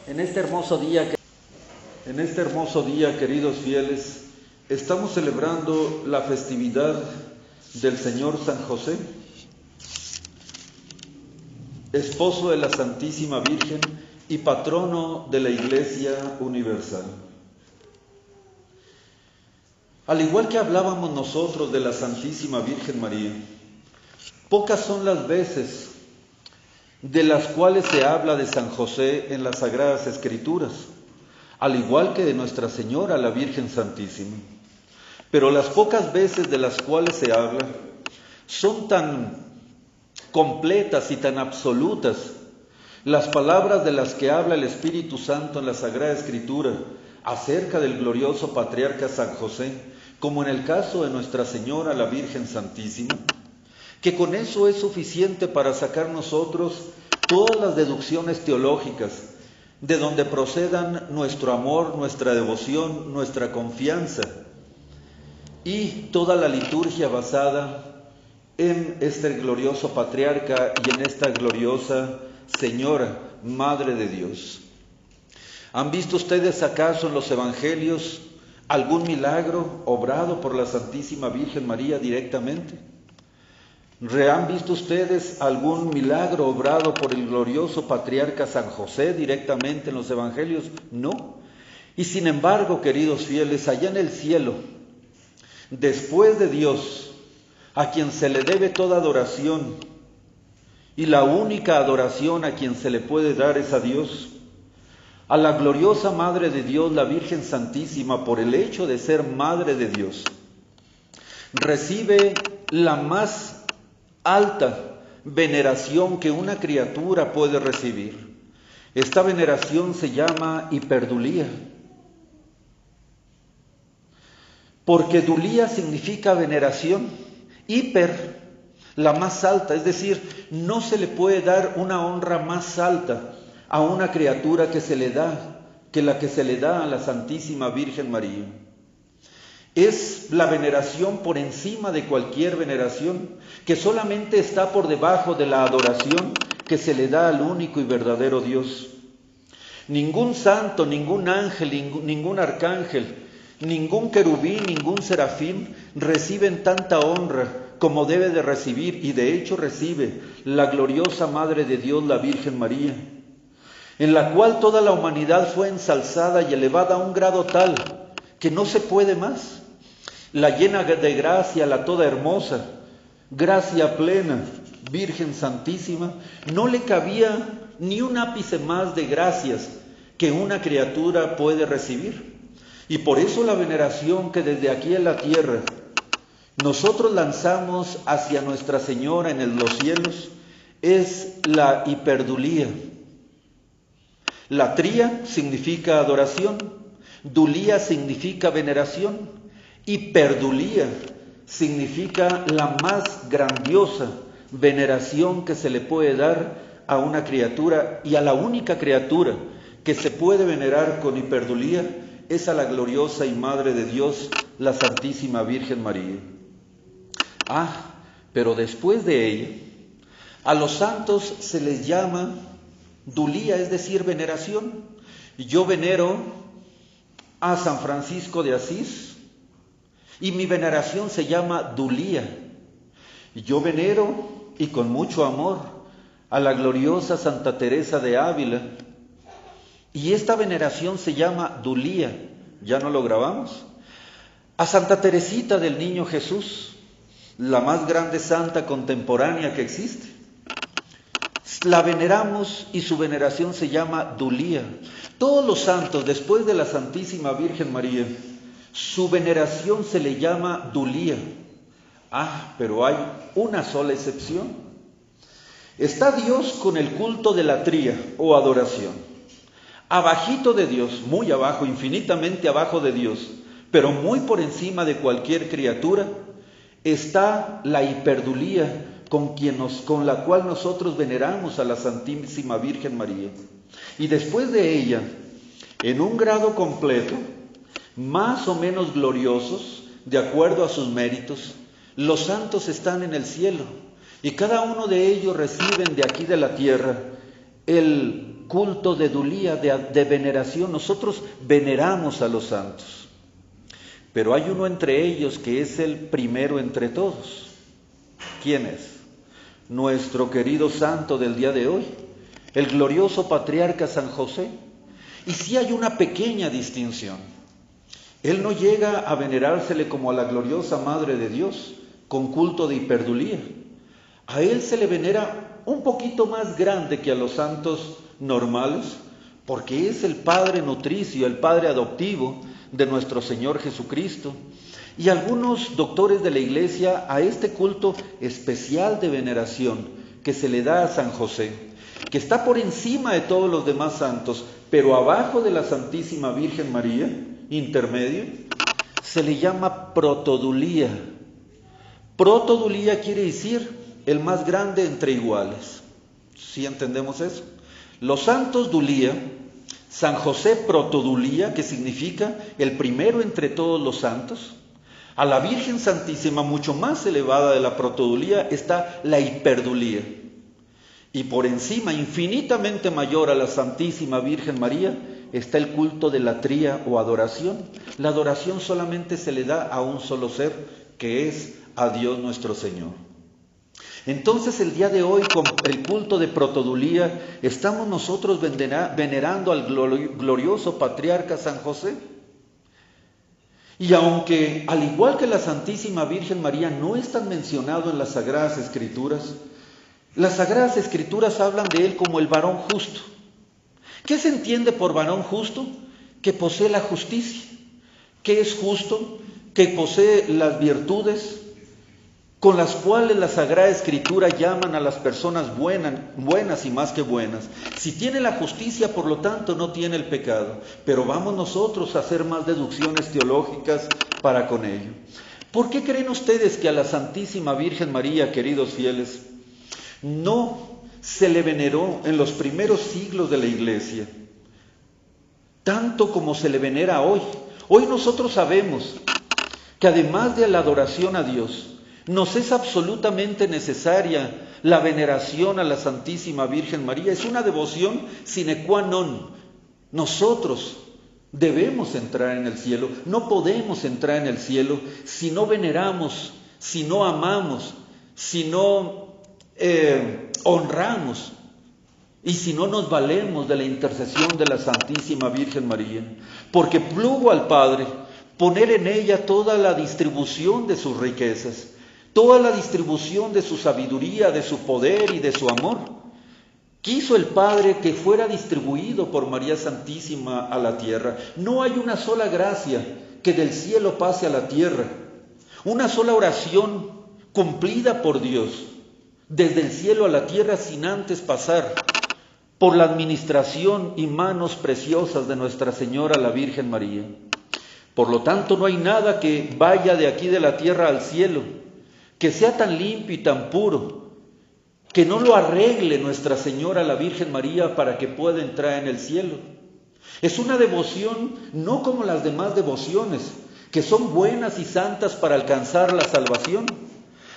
En este hermoso día, queridos fieles, estamos celebrando la festividad del Señor San José, esposo de la Santísima Virgen y patrono de la Iglesia Universal. Al igual que hablábamos nosotros de la Santísima Virgen María, pocas son las veces de las cuales se habla de San José en las Sagradas Escrituras, al igual que de Nuestra Señora, la Virgen Santísima. Pero las pocas veces de las cuales se habla son tan completas y tan absolutas las palabras de las que habla el Espíritu Santo en la Sagrada Escritura acerca del glorioso patriarca San José, como en el caso de Nuestra Señora, la Virgen Santísima, que con eso es suficiente para sacar nosotros todas las deducciones teológicas de donde procedan nuestro amor, nuestra devoción, nuestra confianza y toda la liturgia basada en este glorioso patriarca y en esta gloriosa Señora, Madre de Dios. ¿Han visto ustedes acaso en los evangelios algún milagro obrado por la Santísima Virgen María directamente? ¿Han visto ustedes algún milagro obrado por el glorioso patriarca San José directamente en los evangelios? No. Y sin embargo, queridos fieles, allá en el cielo, después de Dios, a quien se le debe toda adoración, y la única adoración a quien se le puede dar es a Dios, a la gloriosa Madre de Dios, la Virgen Santísima, por el hecho de ser Madre de Dios, recibe la más alta veneración que una criatura puede recibir. Esta veneración se llama hiperdulía, porque dulía significa veneración, hiper, la más alta, es decir, no se le puede dar una honra más alta a una criatura que la que se le da a la Santísima Virgen María. Es la veneración por encima de cualquier veneración, que solamente está por debajo de la adoración que se le da al único y verdadero Dios. Ningún santo, ningún ángel, ningún arcángel, ningún querubín, ningún serafín reciben tanta honra como debe de recibir, y de hecho recibe la gloriosa Madre de Dios, la Virgen María, en la cual toda la humanidad fue ensalzada y elevada a un grado tal que no se puede más. La llena de gracia, la toda hermosa, gracia plena, Virgen Santísima, no le cabía ni un ápice más de gracias que una criatura puede recibir. Y por eso la veneración que desde aquí en la tierra nosotros lanzamos hacia Nuestra Señora en los cielos es la hiperdulía. Latría significa adoración, dulía significa veneración, hiperdulía significa la más grandiosa veneración que se le puede dar a una criatura, y a la única criatura que se puede venerar con hiperdulía es a la gloriosa y Madre de Dios, la Santísima Virgen María. Pero después de ella, a los santos se les llama dulía, es decir, veneración. Yo venero a San Francisco de Asís y mi veneración se llama dulía. Yo venero, y con mucho amor, a la gloriosa Santa Teresa de Ávila, y esta veneración se llama dulía. ¿Ya no lo grabamos? A Santa Teresita del Niño Jesús, la más grande santa contemporánea que existe, la veneramos y su veneración se llama dulía. Todos los santos, después de la Santísima Virgen María, su veneración se le llama dulía. Pero hay una sola excepción. Está Dios con el culto de latría o adoración. Abajito de Dios, muy abajo, infinitamente abajo de Dios, pero muy por encima de cualquier criatura, está la hiperdulía con la cual nosotros veneramos a la Santísima Virgen María. Y después de ella, en un grado completo, más o menos gloriosos, de acuerdo a sus méritos, los santos están en el cielo, y cada uno de ellos reciben de aquí de la tierra el culto de dulía, de veneración. Nosotros veneramos a los santos. Pero hay uno entre ellos que es el primero entre todos. ¿Quién es? Nuestro querido santo del día de hoy, el glorioso patriarca San José. Y sí hay una pequeña distinción. Él no llega a venerársele como a la gloriosa Madre de Dios, con culto de hiperdulía. A él se le venera un poquito más grande que a los santos normales, porque es el Padre nutricio, el Padre adoptivo de nuestro Señor Jesucristo. Y algunos doctores de la Iglesia a este culto especial de veneración que se le da a San José, que está por encima de todos los demás santos, pero abajo de la Santísima Virgen María, intermedio, se le llama protodulía. Protodulía quiere decir el más grande entre iguales. ¿Sí entendemos eso? Los santos dulía, San José protodulía, que significa el primero entre todos los santos. A la Virgen Santísima, mucho más elevada de la protodulía, está la hiperdulía. Y por encima, infinitamente mayor a la Santísima Virgen María, está el culto de la tría o adoración. La adoración solamente se le da a un solo ser, que es a Dios nuestro Señor. Entonces el día de hoy, con el culto de protodulía, estamos nosotros venerando al glorioso patriarca San José. Y aunque, al igual que la Santísima Virgen María, no es tan mencionado en las Sagradas Escrituras, las Sagradas Escrituras hablan de él como el varón justo. ¿Qué se entiende por varón justo? Que posee la justicia. ¿Qué es justo? Que posee las virtudes con las cuales la Sagrada Escritura llaman a las personas buenas y más que buenas. Si tiene la justicia, por lo tanto, no tiene el pecado. Pero vamos nosotros a hacer más deducciones teológicas para con ello. ¿Por qué creen ustedes que a la Santísima Virgen María, queridos fieles, no se le veneró en los primeros siglos de la Iglesia, tanto como se le venera hoy? Hoy nosotros sabemos que además de la adoración a Dios, nos es absolutamente necesaria la veneración a la Santísima Virgen María. Es una devoción sine qua non. Nosotros debemos entrar en el cielo. No podemos entrar en el cielo si no veneramos, si no amamos, si no honramos y si no nos valemos de la intercesión de la Santísima Virgen María. Porque plugo al Padre poner en ella toda la distribución de sus riquezas, toda la distribución de su sabiduría, de su poder y de su amor. Quiso el Padre que fuera distribuido por María Santísima a la tierra. No hay una sola gracia que del cielo pase a la tierra, una sola oración cumplida por Dios desde el cielo a la tierra sin antes pasar por la administración y manos preciosas de Nuestra Señora la Virgen María. Por lo tanto, no hay nada que vaya de aquí de la tierra al cielo que sea tan limpio y tan puro, que no lo arregle Nuestra Señora la Virgen María para que pueda entrar en el cielo. Es una devoción no como las demás devociones, que son buenas y santas para alcanzar la salvación.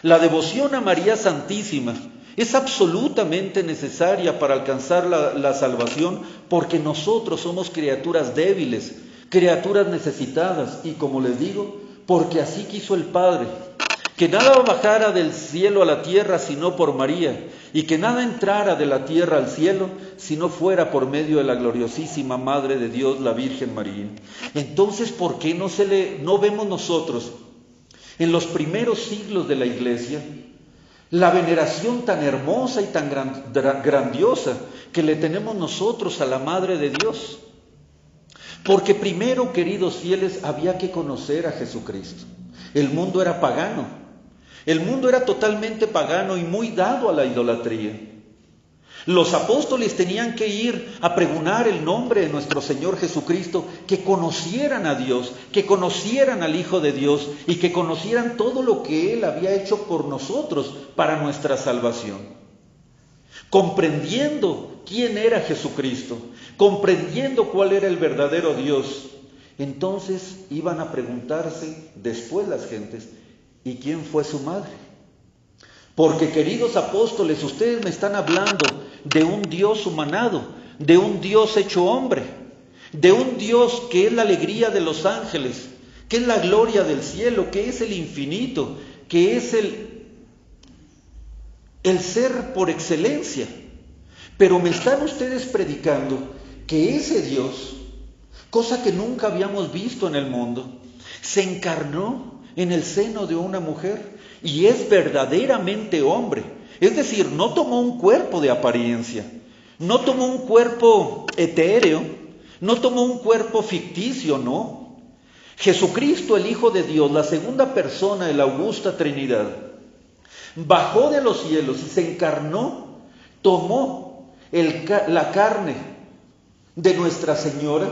La devoción a María Santísima es absolutamente necesaria para alcanzar la salvación, porque nosotros somos criaturas débiles, criaturas necesitadas, y como les digo, porque así quiso el Padre, que nada bajara del cielo a la tierra sino por María, y que nada entrara de la tierra al cielo si no fuera por medio de la gloriosísima Madre de Dios, la Virgen María. Entonces, ¿por qué no vemos nosotros en los primeros siglos de la Iglesia la veneración tan hermosa y tan grandiosa que le tenemos nosotros a la Madre de Dios? Porque primero, queridos fieles, había que conocer a Jesucristo. El mundo era pagano. El mundo era totalmente pagano y muy dado a la idolatría. Los apóstoles tenían que ir a pregonar el nombre de nuestro Señor Jesucristo, que conocieran a Dios, que conocieran al Hijo de Dios y que conocieran todo lo que Él había hecho por nosotros para nuestra salvación. Comprendiendo quién era Jesucristo, comprendiendo cuál era el verdadero Dios, entonces iban a preguntarse después las gentes, ¿y quién fue su madre? Porque, queridos apóstoles, ustedes me están hablando de un Dios humanado, de un Dios hecho hombre, de un Dios que es la alegría de los ángeles, que es la gloria del cielo, que es el infinito, que es el ser por excelencia. Pero me están ustedes predicando que ese Dios, cosa que nunca habíamos visto en el mundo, se encarnó en el seno de una mujer y es verdaderamente hombre. Es decir, no tomó un cuerpo de apariencia, no tomó un cuerpo etéreo, no tomó un cuerpo ficticio, no. Jesucristo, el Hijo de Dios, la segunda persona de la augusta Trinidad, bajó de los cielos y se encarnó, tomó la carne de Nuestra Señora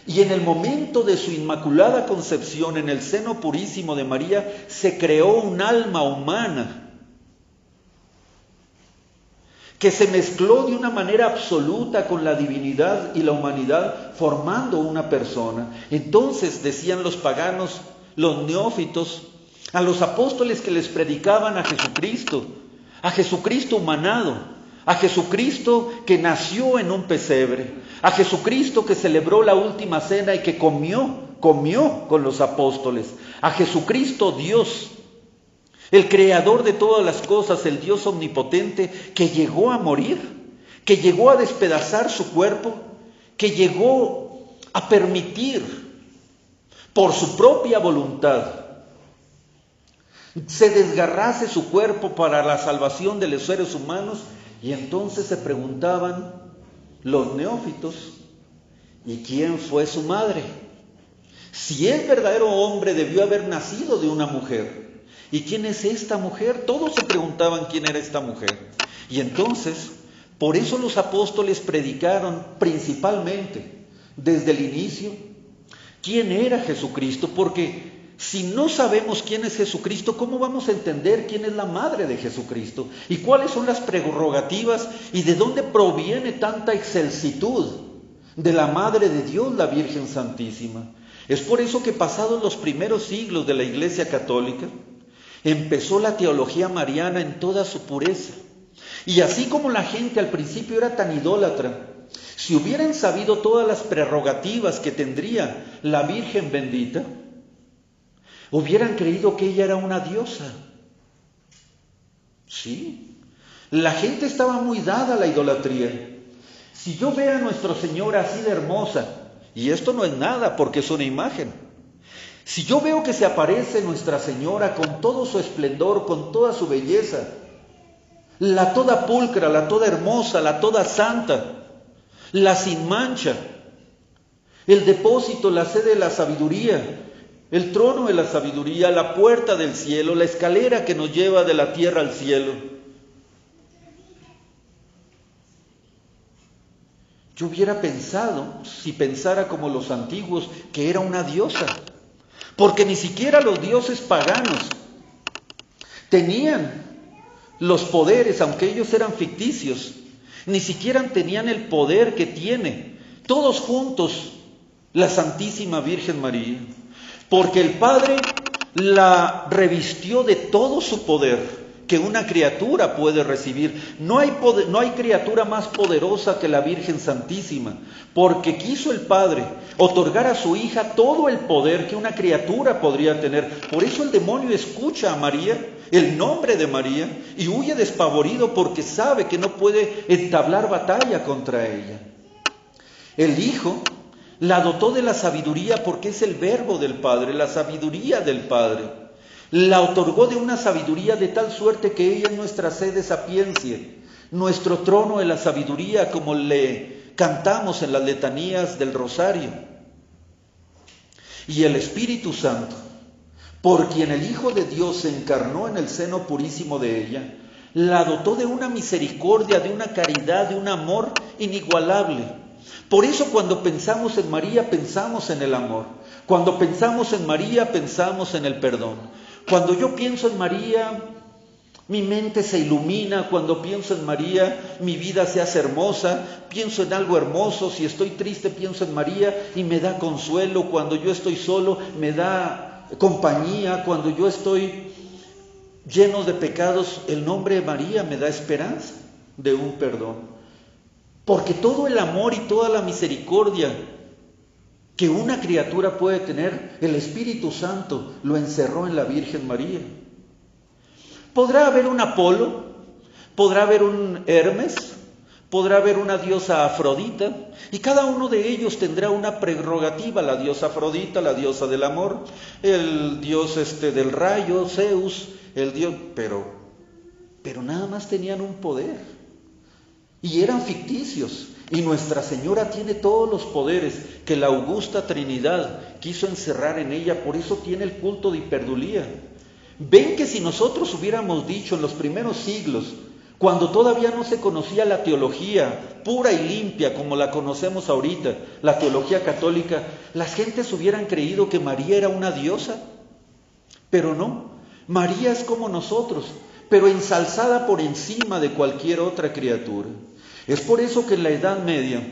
y en el momento de su inmaculada concepción en el seno purísimo de María se creó un alma humana que se mezcló de una manera absoluta con la divinidad y la humanidad, formando una persona. Entonces decían los paganos, los neófitos, a los apóstoles que les predicaban a Jesucristo humanado, a Jesucristo que nació en un pesebre, a Jesucristo que celebró la última cena y que comió con los apóstoles, a Jesucristo Dios, el creador de todas las cosas, el Dios omnipotente, que llegó a morir, que llegó a despedazar su cuerpo, que llegó a permitir por su propia voluntad se desgarrase su cuerpo para la salvación de los seres humanos. Y entonces se preguntaban los neófitos, ¿y quién fue su madre? Si es verdadero hombre, debió haber nacido de una mujer. ¿Y quién es esta mujer? Todos se preguntaban quién era esta mujer. Y entonces, por eso los apóstoles predicaron principalmente, desde el inicio, quién era Jesucristo. Porque si no sabemos quién es Jesucristo, ¿cómo vamos a entender quién es la madre de Jesucristo? ¿Y cuáles son las prerrogativas? ¿Y de dónde proviene tanta excelsitud de la Madre de Dios, la Virgen Santísima? Es por eso que pasados los primeros siglos de la Iglesia Católica, empezó la teología mariana en toda su pureza. Y así como la gente al principio era tan idólatra, si hubieran sabido todas las prerrogativas que tendría la Virgen bendita, hubieran creído que ella era una diosa. Sí, la gente estaba muy dada a la idolatría. Si yo veo a Nuestra Señora así de hermosa, y esto no es nada porque es una imagen, si yo veo que se aparece Nuestra Señora con todo su esplendor, con toda su belleza, la toda pulcra, la toda hermosa, la toda santa, la sin mancha, el depósito, la sede de la sabiduría, el trono de la sabiduría, la puerta del cielo, la escalera que nos lleva de la tierra al cielo. Yo hubiera pensado, si pensara como los antiguos, que era una diosa. Porque ni siquiera los dioses paganos tenían los poderes, aunque ellos eran ficticios, ni siquiera tenían el poder que tiene todos juntos la Santísima Virgen María. Porque el Padre la revistió de todo su poder que una criatura puede recibir. No hay criatura más poderosa que la Virgen Santísima, porque quiso el Padre otorgar a su hija todo el poder que una criatura podría tener. Por eso el demonio escucha a María, el nombre de María, y huye despavorido porque sabe que no puede entablar batalla contra ella. El Hijo la dotó de la sabiduría porque es el verbo del Padre, la sabiduría del Padre. La otorgó de una sabiduría de tal suerte que ella es nuestra sede sapiencia, nuestro trono de la sabiduría, como le cantamos en las letanías del Rosario. Y el Espíritu Santo, por quien el Hijo de Dios se encarnó en el seno purísimo de ella, la dotó de una misericordia, de una caridad, de un amor inigualable. Por eso cuando pensamos en María, pensamos en el amor. Cuando pensamos en María, pensamos en el perdón. Cuando yo pienso en María, mi mente se ilumina. Cuando pienso en María, mi vida se hace hermosa. Pienso en algo hermoso. Si estoy triste, pienso en María y me da consuelo. Cuando yo estoy solo, me da compañía. Cuando yo estoy lleno de pecados, el nombre de María me da esperanza de un perdón. Porque todo el amor y toda la misericordia que una criatura puede tener, el Espíritu Santo lo encerró en la Virgen María. Podrá haber un Apolo, podrá haber un Hermes, podrá haber una diosa Afrodita, y cada uno de ellos tendrá una prerrogativa: la diosa Afrodita, la diosa del amor, el dios del rayo, Zeus, el dios, pero nada más tenían un poder, y eran ficticios. Y Nuestra Señora tiene todos los poderes que la augusta Trinidad quiso encerrar en ella, por eso tiene el culto de hiperdulía. Ven que si nosotros hubiéramos dicho en los primeros siglos, cuando todavía no se conocía la teología pura y limpia como la conocemos ahorita, la teología católica, las gentes hubieran creído que María era una diosa. Pero no, María es como nosotros, pero ensalzada por encima de cualquier otra criatura. Es por eso que en la Edad Media,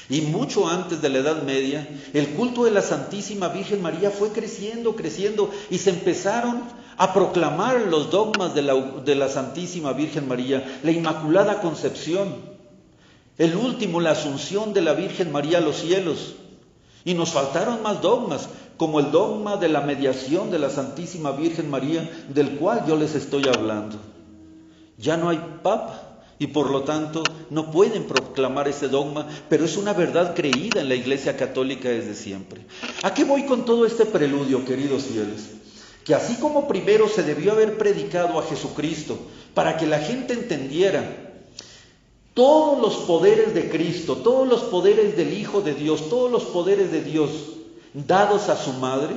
y mucho antes de la Edad Media, el culto de la Santísima Virgen María fue creciendo, y se empezaron a proclamar los dogmas de la Santísima Virgen María, la Inmaculada Concepción, el último, la Asunción de la Virgen María a los cielos. Y nos faltaron más dogmas, como el dogma de la mediación de la Santísima Virgen María, del cual yo les estoy hablando. Ya no hay papa, y por lo tanto no pueden proclamar ese dogma, pero es una verdad creída en la Iglesia Católica desde siempre. ¿A qué voy con todo este preludio, queridos fieles? Que así como primero se debió haber predicado a Jesucristo para que la gente entendiera todos los poderes de Cristo, todos los poderes del Hijo de Dios, todos los poderes de Dios dados a su madre,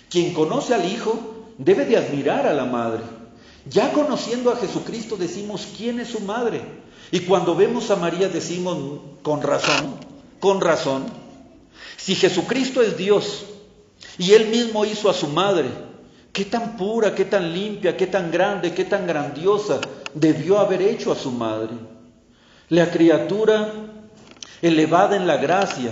quien conoce al Hijo debe de admirar a la madre. Ya conociendo a Jesucristo decimos quién es su madre. Y cuando vemos a María decimos con razón, si Jesucristo es Dios y Él mismo hizo a su madre, qué tan pura, qué tan limpia, qué tan grande, qué tan grandiosa debió haber hecho a su madre. La criatura elevada en la gracia.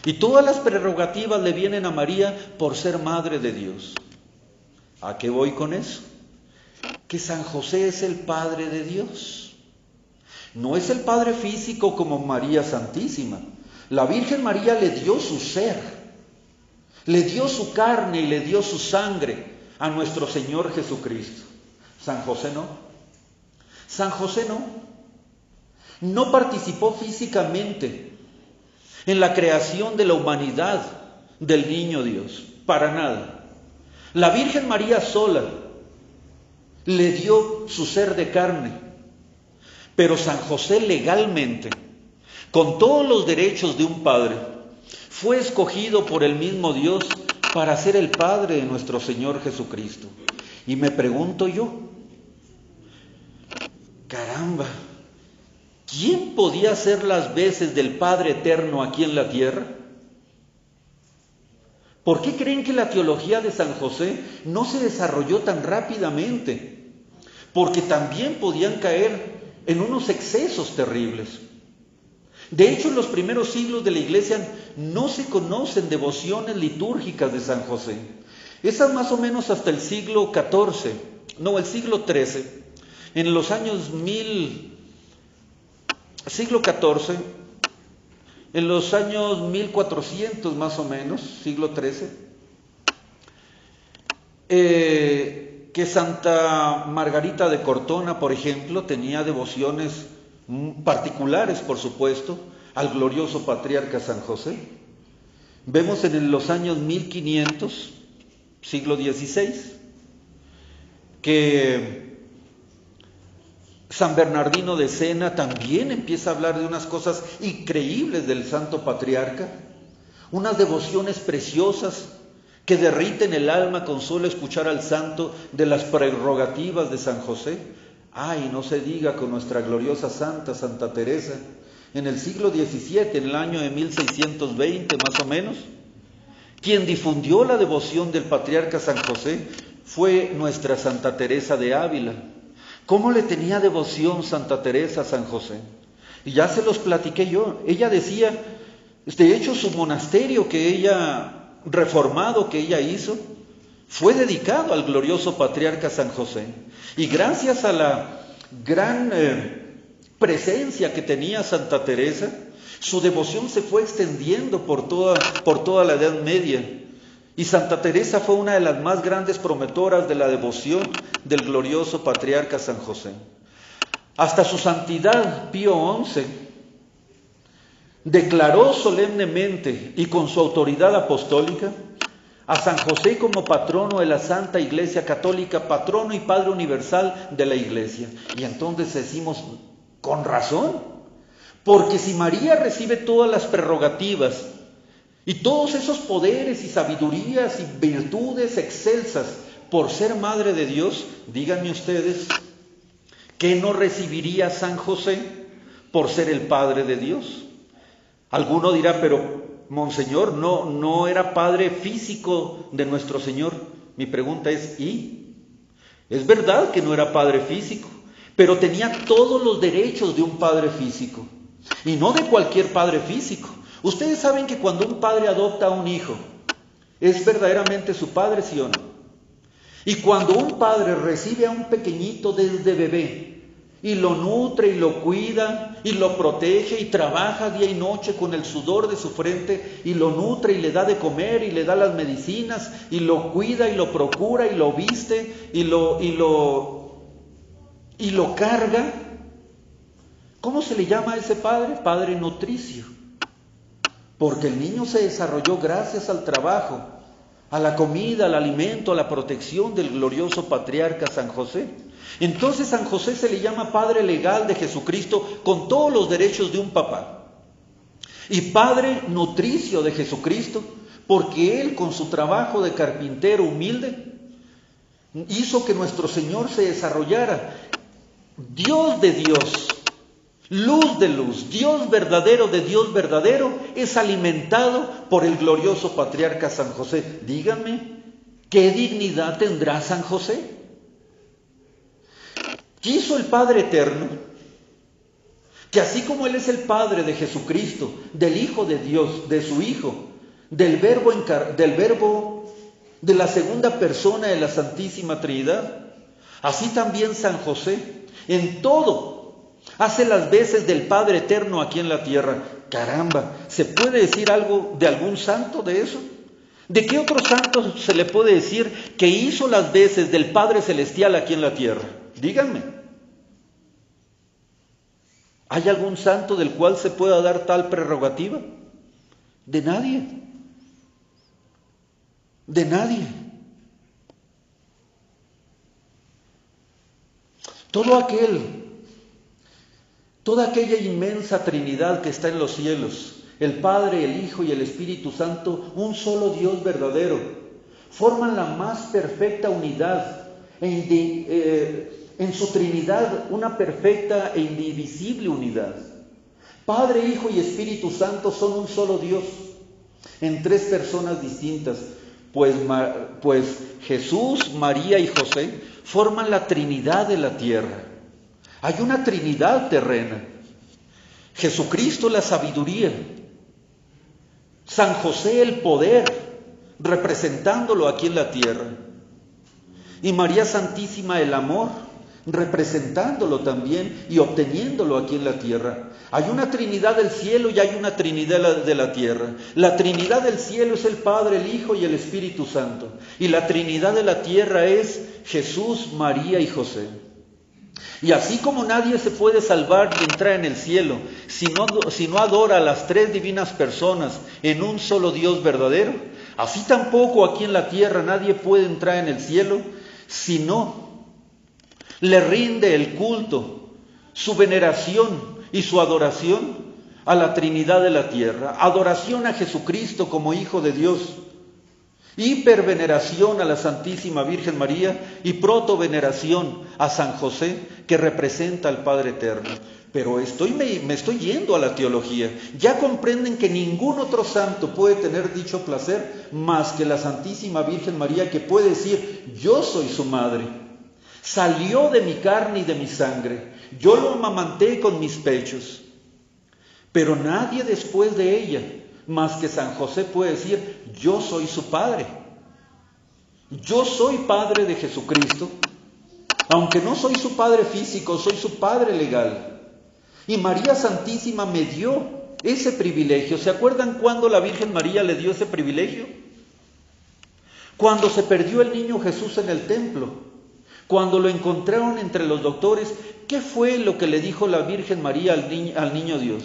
Y todas las prerrogativas le vienen a María por ser madre de Dios. ¿A qué voy con eso? Que San José es el Padre de Dios. No es el Padre físico como María Santísima. La Virgen María le dio su ser, le dio su carne y le dio su sangre a nuestro Señor Jesucristo. San José no. San José no participó físicamente en la creación de la humanidad del niño Dios, para nada. La Virgen María sola le dio su ser de carne, pero San José legalmente, con todos los derechos de un padre, fue escogido por el mismo Dios para ser el Padre de nuestro Señor Jesucristo. Y me pregunto yo, caramba, ¿quién podía hacer las veces del Padre Eterno aquí en la tierra? ¿Por qué creen que la teología de San José no se desarrolló tan rápidamente? Porque también podían caer en unos excesos terribles. De hecho, en los primeros siglos de la Iglesia no se conocen devociones litúrgicas de San José. Esas más o menos hasta el siglo XIV, el siglo XIII, en los años siglo XIV, en los años 1400 más o menos, siglo XIII, que Santa Margarita de Cortona, por ejemplo, tenía devociones particulares, por supuesto, al glorioso patriarca San José. Vemos en los años 1500, siglo XVI, que San Bernardino de Siena también empieza a hablar de unas cosas increíbles del santo patriarca, unas devociones preciosas que derriten el alma con solo escuchar al santo de las prerrogativas de San José. Ay, no se diga con nuestra gloriosa santa, Santa Teresa, en el siglo XVII, en el año de 1620 más o menos, quien difundió la devoción del patriarca San José fue nuestra Santa Teresa de Ávila. ¿Cómo le tenía devoción Santa Teresa a San José? Y ya se los platiqué yo. Ella decía, de hecho su monasterio reformado que ella hizo, fue dedicado al glorioso patriarca San José. Y gracias a la gran presencia que tenía Santa Teresa, su devoción se fue extendiendo por toda la Edad Media. Y Santa Teresa fue una de las más grandes promotoras de la devoción del glorioso patriarca San José. Hasta su santidad Pío XI declaró solemnemente y con su autoridad apostólica a San José como patrono de la Santa Iglesia Católica, patrono y Padre universal de la Iglesia. Y entonces decimos, con razón, porque si María recibe todas las prerrogativas y todos esos poderes y sabidurías y virtudes excelsas por ser Madre de Dios, díganme ustedes, ¿qué no recibiría San José por ser el Padre de Dios? Alguno dirá, pero Monseñor, no era padre físico de nuestro Señor. Mi pregunta es, ¿y? Es verdad que no era padre físico, pero tenía todos los derechos de un padre físico. Y no de cualquier padre físico. Ustedes saben que cuando un padre adopta a un hijo, ¿es verdaderamente su padre, sí o no? Y cuando un padre recibe a un pequeñito desde bebé, y lo nutre y lo cuida y lo protege y trabaja día y noche con el sudor de su frente y lo nutre y le da de comer y le da las medicinas y lo cuida y lo procura y lo viste y lo carga, ¿cómo se le llama a ese padre? Padre nutricio. Porque el niño se desarrolló gracias al trabajo, a la comida, al alimento, a la protección del glorioso patriarca San José. Entonces San José se le llama Padre legal de Jesucristo con todos los derechos de un papá. Y Padre nutricio de Jesucristo porque Él con su trabajo de carpintero humilde hizo que nuestro Señor se desarrollara. Dios de Dios, luz de luz, Dios verdadero de Dios verdadero es alimentado por el glorioso patriarca San José. Díganme, ¿qué dignidad tendrá San José? Quiso el Padre Eterno que así como Él es el Padre de Jesucristo, del Hijo de Dios, de su Hijo, del Verbo de la segunda persona de la Santísima Trinidad, así también San José en todo hace las veces del Padre Eterno aquí en la tierra. Caramba, ¿se puede decir algo de algún santo de eso? ¿De qué otro santo se le puede decir que hizo las veces del Padre Celestial aquí en la tierra? Díganme. ¿Hay algún santo del cual se pueda dar tal prerrogativa? De nadie. De nadie. Toda aquella inmensa Trinidad que está en los cielos, el Padre, el Hijo y el Espíritu Santo, un solo Dios verdadero, forman la más perfecta unidad en su Trinidad, una perfecta e indivisible unidad. Padre, Hijo y Espíritu Santo son un solo Dios, en tres personas distintas, pues Jesús, María y José forman la Trinidad de la tierra. Hay una Trinidad terrena. Jesucristo la sabiduría, San José el poder, representándolo aquí en la tierra, y María Santísima el amor, representándolo también y obteniéndolo aquí en la tierra. Hay una Trinidad del cielo y hay una Trinidad de la tierra. La Trinidad del cielo es el Padre, el Hijo y el Espíritu Santo. Y la Trinidad de la tierra es Jesús, María y José. Y así como nadie se puede salvar y entrar en el cielo si no adora a las tres divinas personas en un solo Dios verdadero, así tampoco aquí en la tierra nadie puede entrar en el cielo si no le rinde el culto, su veneración y su adoración a la Trinidad de la tierra. Adoración a Jesucristo como Hijo de Dios, hiperveneración a la Santísima Virgen María y protoveneración a San José, que representa al Padre Eterno. Pero me estoy yendo a la teología. Ya comprenden que ningún otro santo puede tener dicho placer más que la Santísima Virgen María, que puede decir: yo soy su madre, salió de mi carne y de mi sangre, yo lo amamanté con mis pechos. Pero nadie después de ella, más que San José, puede decir: yo soy su padre. Yo soy padre de Jesucristo, aunque no soy su padre físico, soy su padre legal. Y María Santísima me dio ese privilegio. ¿Se acuerdan cuándo la Virgen María le dio ese privilegio? Cuando se perdió el niño Jesús en el templo, cuando lo encontraron entre los doctores, ¿qué fue lo que le dijo la Virgen María al niño Dios?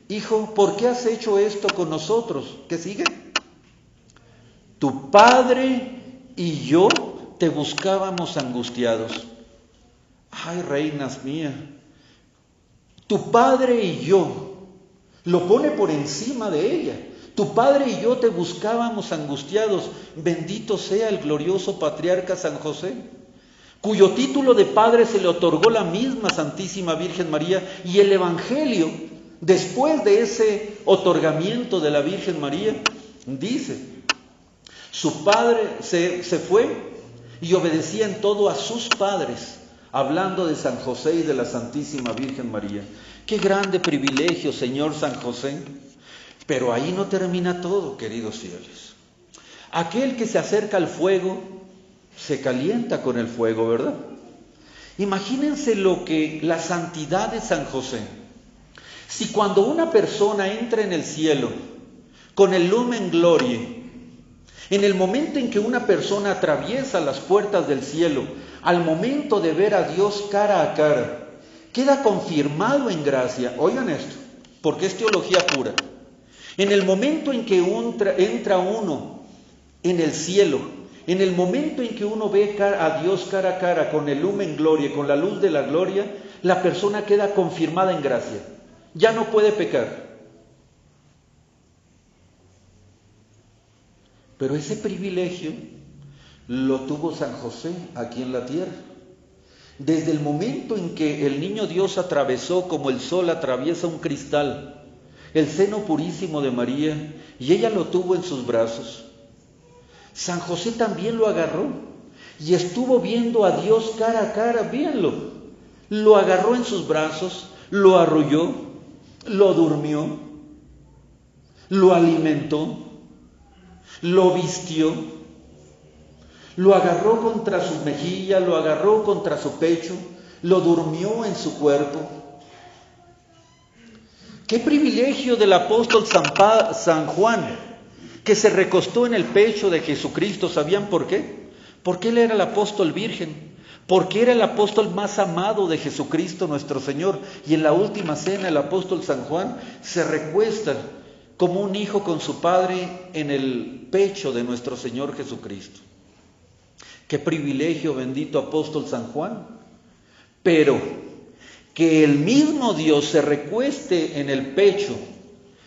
Hijo, ¿por qué has hecho esto con nosotros? ¿Qué sigue? Tu padre y yo te buscábamos angustiados. Ay, reinas mías, tu padre y yo, lo pone por encima de ella. Tu padre y yo te buscábamos angustiados. Bendito sea el glorioso patriarca San José, cuyo título de padre se le otorgó la misma Santísima Virgen María. Y el Evangelio, después de ese otorgamiento de la Virgen María, dice, su padre se fue y obedecía en todo a sus padres, hablando de San José y de la Santísima Virgen María. ¡Qué grande privilegio, Señor San José! Pero ahí no termina todo, queridos fieles. Aquel que se acerca al fuego, se calienta con el fuego, ¿verdad? Imagínense la santidad de San José. Si cuando una persona entra en el cielo, con el Lumen Gloriae, en el momento en que una persona atraviesa las puertas del cielo, al momento de ver a Dios cara a cara, queda confirmado en gracia. Oigan esto, porque es teología pura. En el momento en que entra uno en el cielo, en el momento en que uno ve a Dios cara a cara con el Lumen Gloriae, con la luz de la gloria, la persona queda confirmada en gracia. Ya no puede pecar. Pero ese privilegio lo tuvo San José aquí en la tierra. Desde el momento en que el niño Dios atravesó como el sol atraviesa un cristal, el seno purísimo de María, y ella lo tuvo en sus brazos, San José también lo agarró y estuvo viendo a Dios cara a cara. Véanlo, lo agarró en sus brazos, lo arrulló, lo durmió, lo alimentó, lo vistió, lo agarró contra su mejilla, lo agarró contra su pecho, lo durmió en su cuerpo. ¡Qué privilegio del apóstol San Juan, que se recostó en el pecho de Jesucristo! ¿Sabían por qué? Porque él era el apóstol virgen, porque era el apóstol más amado de Jesucristo nuestro Señor. Y en la última cena el apóstol San Juan se recuesta como un hijo con su padre en el pecho de nuestro Señor Jesucristo. ¡Qué privilegio, bendito apóstol San Juan! Pero que el mismo Dios se recueste en el pecho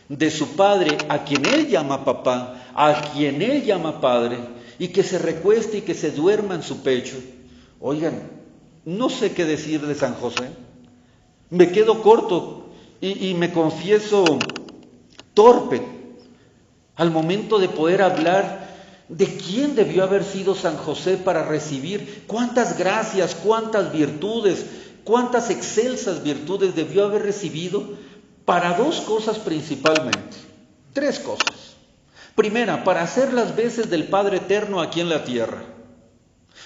de su Padre, a quien Él llama papá, a quien Él llama Padre, y que se recueste y que se duerma en su pecho. Oigan, no sé qué decir de San José. Me quedo corto y me confieso torpe al momento de poder hablar de quién debió haber sido San José para recibir cuántas gracias, cuántas virtudes, cuántas excelsas virtudes debió haber recibido para dos cosas principalmente. Tres cosas. Primera, para hacer las veces del Padre Eterno aquí en la tierra.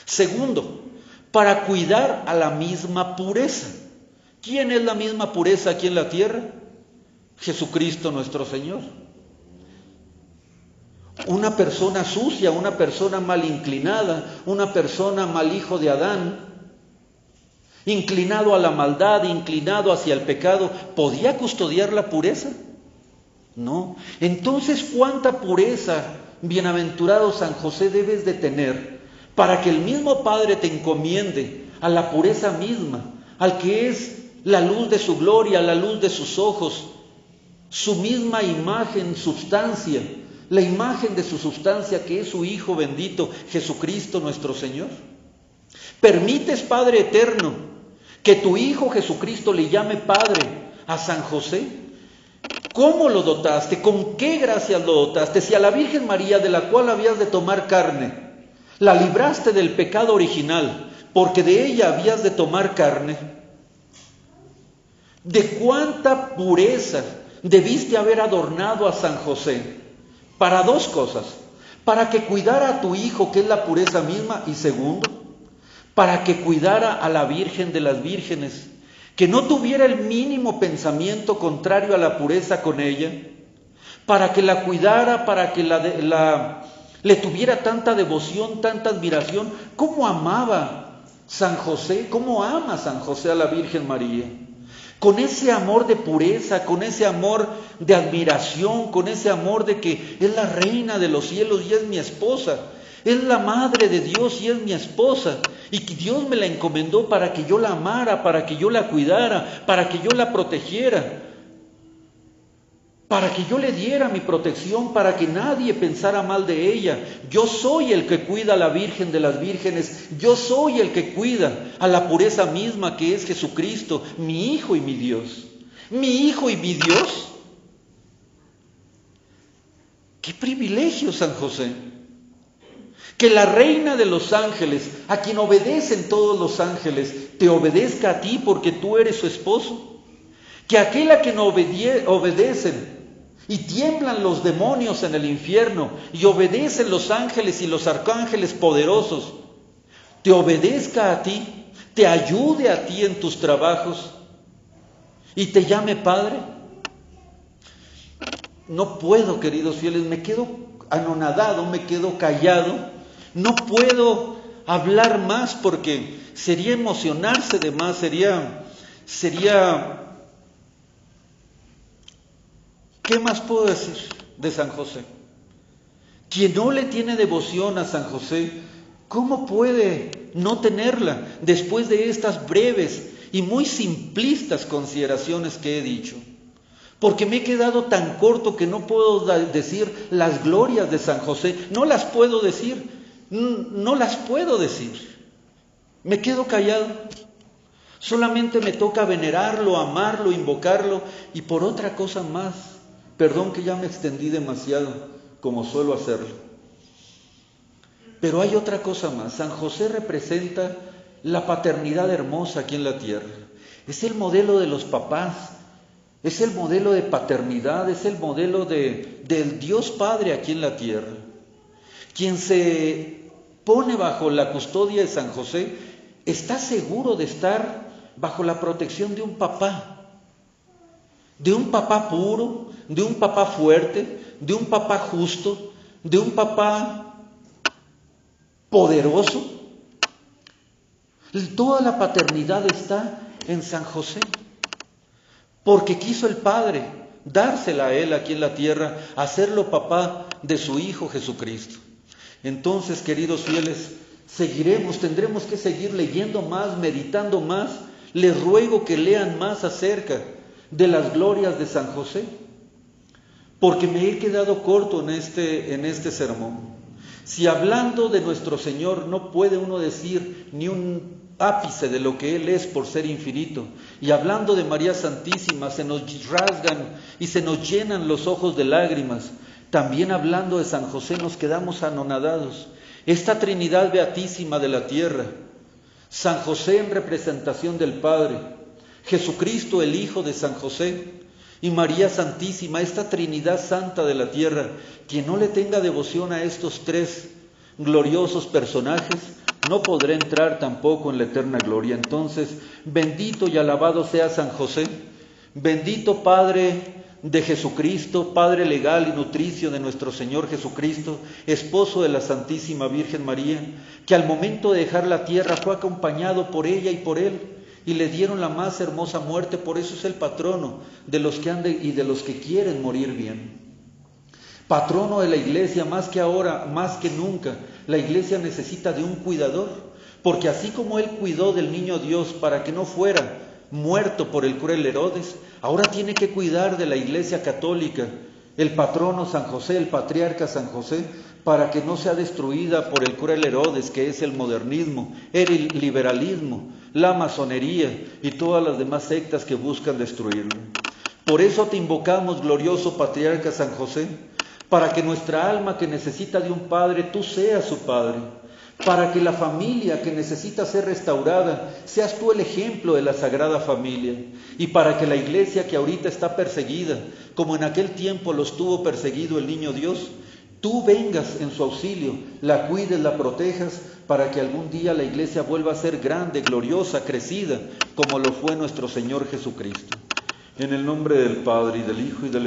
Segundo, para cuidar a la misma pureza. ¿Quién es la misma pureza aquí en la tierra? Jesucristo nuestro Señor. Una persona sucia, una persona mal inclinada, una persona mal hijo de Adán, inclinado a la maldad, inclinado hacia el pecado, ¿podía custodiar la pureza? No. Entonces, ¿cuánta pureza, bienaventurado San José, debes de tener para que el mismo Padre te encomiende a la pureza misma, al que es la luz de su gloria, la luz de sus ojos, su misma imagen, sustancia, la imagen de su sustancia que es su Hijo bendito, Jesucristo nuestro Señor? ¿Permites, Padre eterno, que tu Hijo Jesucristo le llame Padre a San José? ¿Cómo lo dotaste? ¿Con qué gracias lo dotaste? Si a la Virgen María, de la cual habías de tomar carne, la libraste del pecado original, porque de ella habías de tomar carne, ¿de cuánta pureza debiste haber adornado a San José? Para dos cosas: para que cuidara a tu Hijo, que es la pureza misma, y segundo, para que cuidara a la Virgen de las vírgenes, que no tuviera el mínimo pensamiento contrario a la pureza con ella, para que la cuidara, para que le tuviera tanta devoción, tanta admiración. ¿Cómo amaba San José? ¿Cómo ama San José a la Virgen María? Con ese amor de pureza, con ese amor de admiración, con ese amor de que es la reina de los cielos y es mi esposa, es la madre de Dios y es mi esposa, y que Dios me la encomendó para que yo la amara, para que yo la cuidara, para que yo la protegiera, para que yo le diera mi protección, para que nadie pensara mal de ella. Yo soy el que cuida a la Virgen de las vírgenes, yo soy el que cuida a la pureza misma que es Jesucristo, mi Hijo y mi Dios. Mi Hijo y mi Dios. ¡Qué privilegio, San José! Que la reina de los ángeles, a quien obedecen todos los ángeles, te obedezca a ti porque tú eres su esposo. Que aquel a quien obedecen y tiemblan los demonios en el infierno y obedecen los ángeles y los arcángeles poderosos, te obedezca a ti, te ayude a ti en tus trabajos y te llame Padre. No puedo, queridos fieles, me quedo anonadado, me quedo callado, no puedo hablar más porque sería emocionarse de más, sería ¿qué más puedo decir de San José? Quien no le tiene devoción a San José, ¿cómo puede no tenerla después de estas breves y muy simplistas consideraciones que he dicho? Porque me he quedado tan corto que no puedo decir las glorias de San José, no las puedo decir, no las puedo decir. Me quedo callado. Solamente me toca venerarlo, amarlo, invocarlo y por otra cosa más. Perdón que ya me extendí demasiado, como suelo hacerlo. Pero hay otra cosa más. San José representa la paternidad hermosa aquí en la tierra. Es el modelo de los papás, es el modelo de paternidad, es el modelo del Dios Padre aquí en la tierra. Quien se pone bajo la custodia de San José está seguro de estar bajo la protección de un papá puro, de un papá fuerte, de un papá justo, de un papá poderoso. Toda la paternidad está en San José, porque quiso el Padre dársela a él aquí en la tierra, hacerlo papá de su Hijo Jesucristo. Entonces, queridos fieles, tendremos que seguir leyendo más, meditando más. Les ruego que lean más acerca de las glorias de San José, porque me he quedado corto en este sermón. Si hablando de nuestro Señor no puede uno decir ni un ápice de lo que Él es por ser infinito, y hablando de María Santísima se nos rasgan y se nos llenan los ojos de lágrimas, también hablando de San José nos quedamos anonadados. Esta Trinidad beatísima de la tierra, San José en representación del Padre, Jesucristo el Hijo de San José y María Santísima, esta Trinidad Santa de la tierra, quien no le tenga devoción a estos tres gloriosos personajes, no podrá entrar tampoco en la eterna gloria. Entonces, bendito y alabado sea San José, bendito Padre de Jesucristo, Padre legal y nutricio de nuestro Señor Jesucristo, esposo de la Santísima Virgen María, que al momento de dejar la tierra fue acompañado por ella y por él, y le dieron la más hermosa muerte. Por eso es el patrono de los que andan y de los que quieren morir bien. Patrono de la iglesia, más que ahora, más que nunca, la iglesia necesita de un cuidador, porque así como él cuidó del niño Dios para que no fuera muerto por el cruel Herodes, ahora tiene que cuidar de la iglesia católica, el patrono San José, el patriarca San José, para que no sea destruida por el cruel Herodes, que es el modernismo, el liberalismo, la masonería y todas las demás sectas que buscan destruirlo. Por eso te invocamos, glorioso patriarca San José, para que nuestra alma que necesita de un padre, tú seas su padre, para que la familia que necesita ser restaurada, seas tú el ejemplo de la Sagrada Familia, y para que la iglesia que ahorita está perseguida, como en aquel tiempo los tuvo perseguido el niño Dios, tú vengas en su auxilio, la cuides, la protejas, para que algún día la iglesia vuelva a ser grande, gloriosa, crecida, como lo fue nuestro Señor Jesucristo. En el nombre del Padre, y del Hijo, y del Espíritu